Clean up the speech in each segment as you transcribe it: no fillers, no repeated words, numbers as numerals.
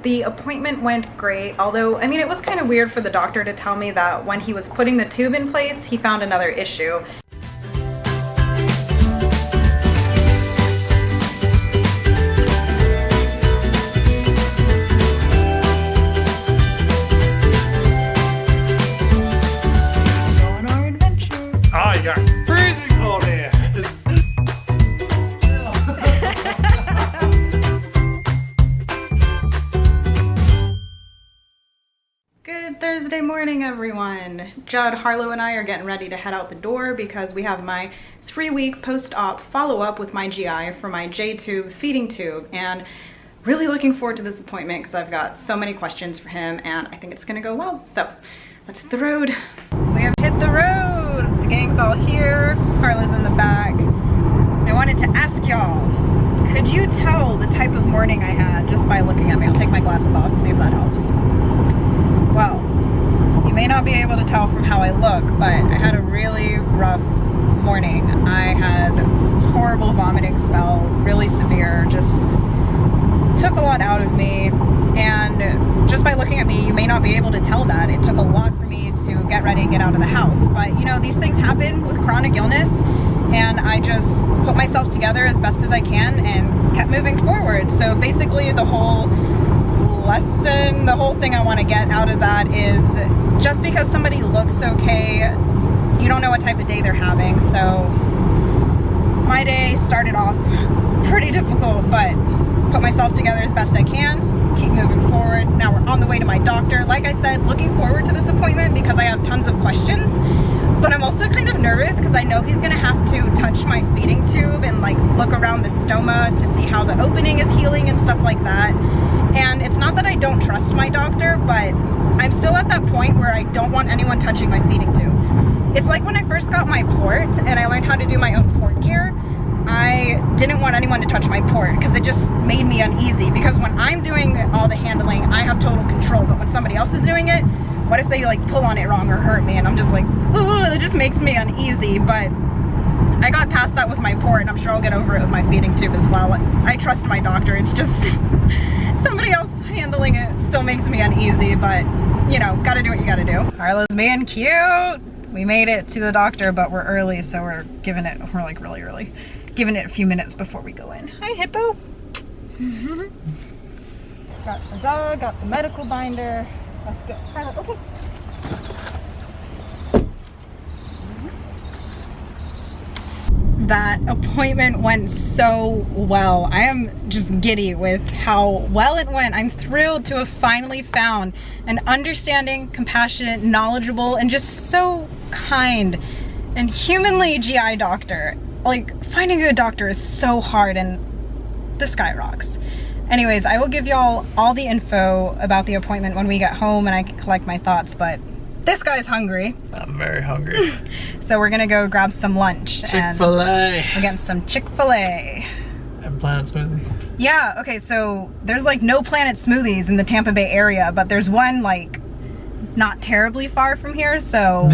The appointment went great, although, I mean, it was kind of weird for the doctor to tell me that when he was putting the tube in place, he found another issue. On our adventure. Oh, you got freezing cold here. Good Thursday morning, everyone. Judd, Harlow, and I are getting ready to head out the door because we have my 3-week post-op follow-up with my GI for my J-tube feeding tube, and really looking forward to this appointment because I've got so many questions for him and I think it's gonna go well. So let's hit the road. We have hit the road. The gang's all here. Harlow's in the back. I wanted to ask y'all, could you tell the type of morning I had just by looking at me? I'll take my glasses off, see if that helps. Well, you may not be able to tell from how I look, but I had a really rough morning. I had horrible vomiting spell, really severe, just took a lot out of me. And just by looking at me, you may not be able to tell that. It took a lot for me to get ready and get out of the house. But you know, these things happen with chronic illness, and I just put myself together as best as I can and kept moving forward. So basically the whole lesson, the whole thing I want to get out of that is just because somebody looks okay, you don't know what type of day they're having. So my day started off pretty difficult, but put myself together as best I can, keep moving forward. Now we're on the way to my doctor. Like I said, looking forward to this appointment because I have tons of questions, but I'm also kind of nervous because I know he's gonna have to touch my feeding tube and like look around the stoma to see how the opening is healing and stuff like that. And it's not that I don't trust my doctor, but I'm still at that point where I don't want anyone touching my feeding tube. It's like when I first got my port and I learned how to do my own port care, I didn't want anyone to touch my port because it just made me uneasy, because when I'm doing all the handling, I have total control, but when somebody else is doing it, what if they like pull on it wrong or hurt me? And I'm just like, ugh, it just makes me uneasy. But I got past that with my port, and I'm sure I'll get over it with my feeding tube as well. I trust my doctor. It's just somebody else handling it still makes me uneasy, but you know, gotta do what you gotta do. Harlow's being cute. We made it to the doctor, but we're early, so we're like really early. Giving it a few minutes before we go in. Hi, Hippo. Got the dog, got the medical binder. Let's go. Harlow, okay. That appointment went so well. I am just giddy with how well it went. I'm thrilled to have finally found an understanding, compassionate, knowledgeable, and just so kind and humanly GI doctor. Like, finding a good doctor is so hard, and this guy rocks. Anyways, I will give y'all all the info about the appointment when we get home and I can collect my thoughts, but this guy's hungry. I'm very hungry. So we're gonna go grab some lunch. Chick-fil-A. We're getting some Chick-fil-A. And Planet Smoothie. Yeah, okay, so there's like no Planet Smoothies in the Tampa Bay area, but there's one like not terribly far from here, so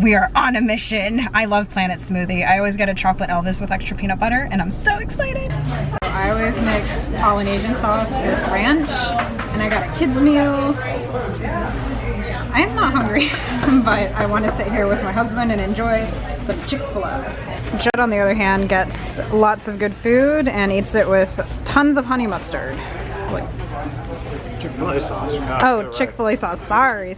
we are on a mission. I love Planet Smoothie. I always get a chocolate Elvis with extra peanut butter, and I'm so excited. So I always mix Polynesian sauce with ranch, and I got a kid's meal. I am not hungry, but I want to sit here with my husband and enjoy some Chick-fil-A. Judd, on the other hand, gets lots of good food and eats it with tons of honey mustard. Like, Chick-fil-A sauce. oh, Chick-fil-A sauce. Sorry.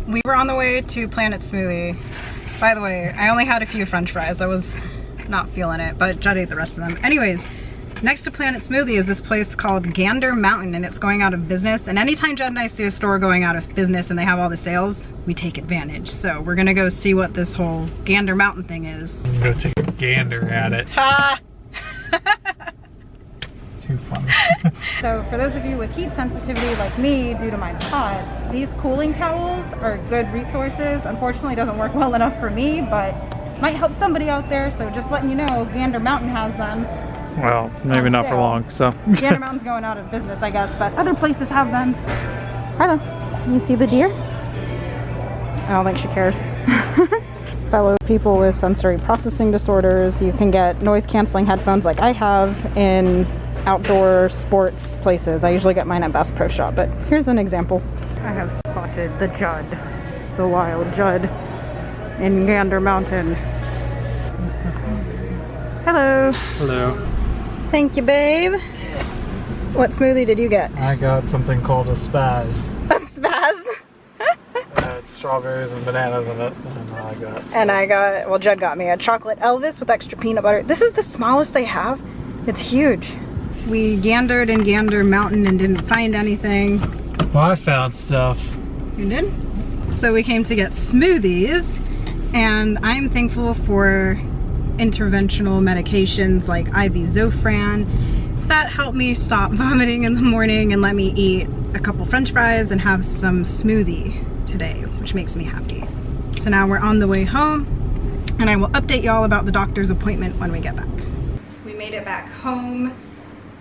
We were on the way to Planet Smoothie. By the way, I only had a few french fries. I was not feeling it, but Judd ate the rest of them. Anyways, next to Planet Smoothie is this place called Gander Mountain, and it's going out of business. And anytime Judd and I see a store going out of business and they have all the sales, we take advantage. So we're gonna go see what this whole Gander Mountain thing is. I'm gonna go take a gander at it. Ha! Too funny. So for those of you with heat sensitivity like me, due to my POTS, these cooling towels are good resources. Unfortunately, it doesn't work well enough for me, but might help somebody out there. So just letting you know, Gander Mountain has them. Well, maybe not for long, so. Gander Mountain's going out of business, I guess, but other places have them. Harlow, can you see the deer? I don't think she cares. Fellow people with sensory processing disorders, you can get noise canceling headphones like I have in outdoor sports places. I usually get mine at Bass Pro Shop, but here's an example. I have spotted the Judd, the wild Judd in Gander Mountain. Hello. Hello. Thank you, babe. What smoothie did you get? I got something called a spaz. Spaz? It had strawberries and bananas in it, and I got, well, Judd got me a chocolate Elvis with extra peanut butter. This is the smallest they have. It's huge. We gandered in Gander Mountain and didn't find anything. Well, I found stuff. You did? So we came to get smoothies, and I'm thankful for interventional medications like IV Zofran that helped me stop vomiting in the morning and let me eat a couple french fries and have some smoothie today, which makes me happy. So now we're on the way home, and I will update y'all about the doctor's appointment when we get back. We made it back home.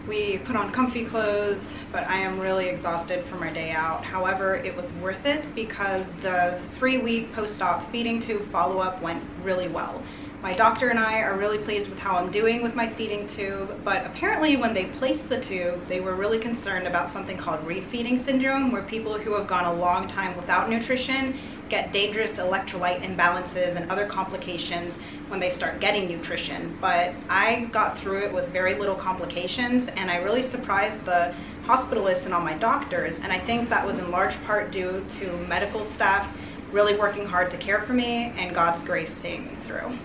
We put on comfy clothes, but I am really exhausted from our day out. However, it was worth it because the 3-week post-op feeding tube follow-up went really well. My doctor and I are really pleased with how I'm doing with my feeding tube, but apparently when they placed the tube, they were really concerned about something called refeeding syndrome, where people who have gone a long time without nutrition get dangerous electrolyte imbalances and other complications when they start getting nutrition. But I got through it with very little complications, and I really surprised the hospitalists and all my doctors, and I think that was in large part due to medical staff really working hard to care for me and God's grace seeing me through.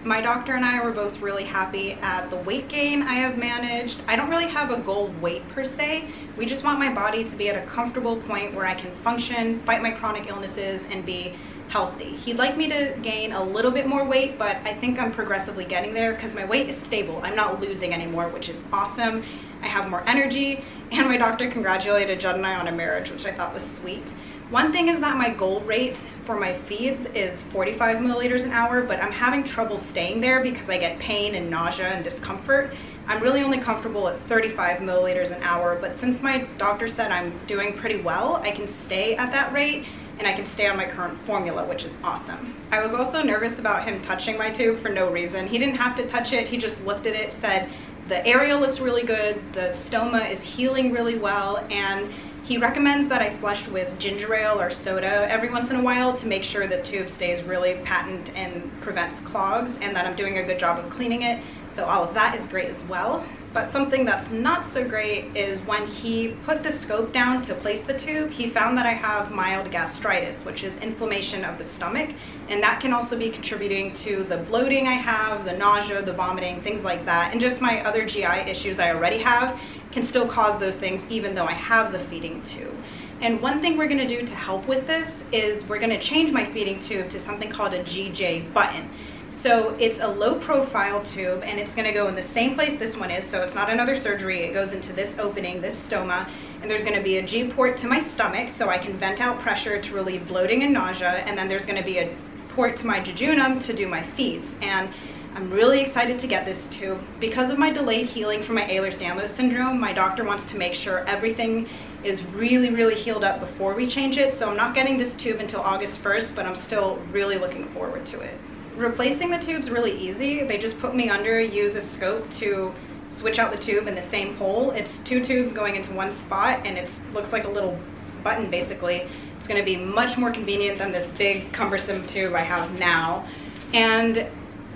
My doctor and I were both really happy at the weight gain I have managed. I don't really have a goal weight per se. We just want my body to be at a comfortable point where I can function, fight my chronic illnesses, and be healthy. He'd like me to gain a little bit more weight, but I think I'm progressively getting there because my weight is stable. I'm not losing anymore, which is awesome. I have more energy, and my doctor congratulated Judd and I on a marriage, which I thought was sweet. One thing is that my goal rate for my feeds is 45 milliliters an hour, but I'm having trouble staying there because I get pain and nausea and discomfort. I'm really only comfortable at 35 milliliters an hour, but since my doctor said I'm doing pretty well, I can stay at that rate and I can stay on my current formula, which is awesome. I was also nervous about him touching my tube for no reason. He didn't have to touch it, he just looked at it, said the area looks really good, the stoma is healing really well, and he recommends that I flush with ginger ale or soda every once in a while to make sure the tube stays really patent and prevents clogs, and that I'm doing a good job of cleaning it. So all of that is great as well. But something that's not so great is when he put the scope down to place the tube, he found that I have mild gastritis, which is inflammation of the stomach, and that can also be contributing to the bloating I have, the nausea, the vomiting, things like that, and just my other GI issues I already have can still cause those things even though I have the feeding tube. And one thing we're gonna do to help with this is we're gonna change my feeding tube to something called a GJ button. So it's a low profile tube, and it's gonna go in the same place this one is, so it's not another surgery. It goes into this opening, this stoma, and there's gonna be a G port to my stomach so I can vent out pressure to relieve bloating and nausea, and then there's gonna be a port to my jejunum to do my feeds. And I'm really excited to get this tube. Because of my delayed healing from my Ehlers-Danlos syndrome, my doctor wants to make sure everything is really, really healed up before we change it, so I'm not getting this tube until August 1st, but I'm still really looking forward to it. Replacing the tube's really easy. They just put me under, use a scope to switch out the tube in the same hole. It's 2 tubes going into one spot, and it looks like a little button basically. It's gonna be much more convenient than this big cumbersome tube I have now. And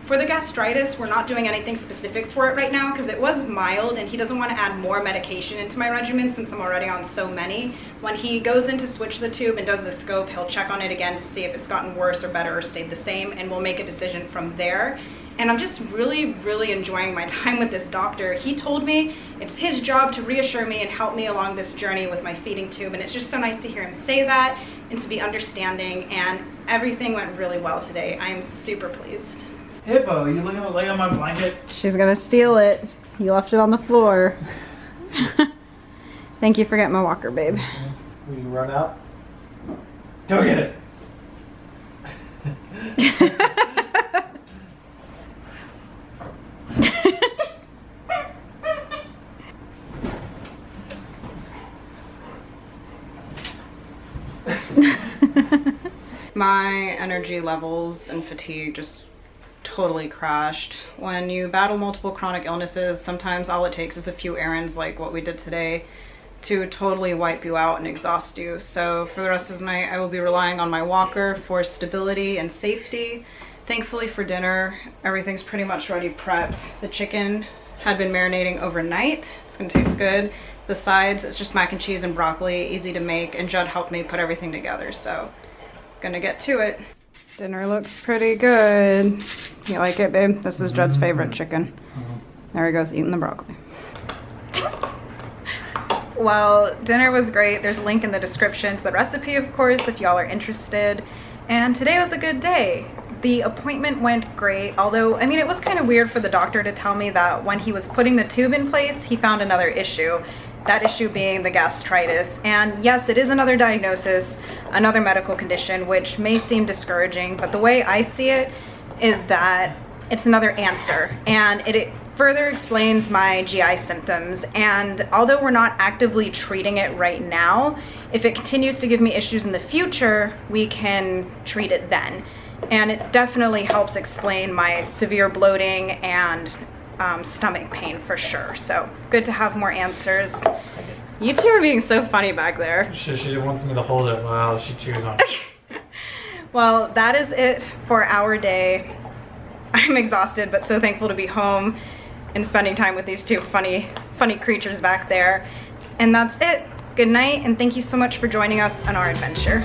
for the gastritis, we're not doing anything specific for it right now because it was mild, and he doesn't want to add more medication into my regimen since I'm already on so many. When he goes in to switch the tube and does the scope, he'll check on it again to see if it's gotten worse or better or stayed the same, and we'll make a decision from there. And I'm just really, really enjoying my time with this doctor. He told me it's his job to reassure me and help me along this journey with my feeding tube, and it's just so nice to hear him say that and to be understanding, and everything went really well today. I am super pleased. Hippo, you looking to lay on my blanket? She's gonna steal it. You left it on the floor. Thank you for getting my walker, babe. Will you run out? Go get it. My energy levels and fatigue just totally crashed. When you battle multiple chronic illnesses, sometimes all it takes is a few errands like what we did today to totally wipe you out and exhaust you. So for the rest of the night, I will be relying on my walker for stability and safety. Thankfully for dinner, everything's pretty much already prepped. The chicken had been marinating overnight. It's gonna taste good. The sides, it's just mac and cheese and broccoli, easy to make, and Judd helped me put everything together, so gonna get to it. Dinner looks pretty good. You like it, babe? This is Judd's favorite chicken. There he goes, eating the broccoli. Well, dinner was great. There's a link in the description to the recipe, of course, if y'all are interested. And today was a good day. The appointment went great, although, I mean, it was kind of weird for the doctor to tell me that when he was putting the tube in place, he found another issue. That issue being the gastritis. And yes, it is another diagnosis, another medical condition, which may seem discouraging, but the way I see it is that it's another answer, and it further explains my GI symptoms. And although we're not actively treating it right now, if it continues to give me issues in the future, we can treat it then. And it definitely helps explain my severe bloating and stomach pain for sure. So good to have more answers. You two are being so funny back there. She wants me to hold it while she chews on it. Well, that is it for our day. I'm exhausted, but so thankful to be home and spending time with these two funny creatures back there. And that's it. Good night, and thank you so much for joining us on our adventure.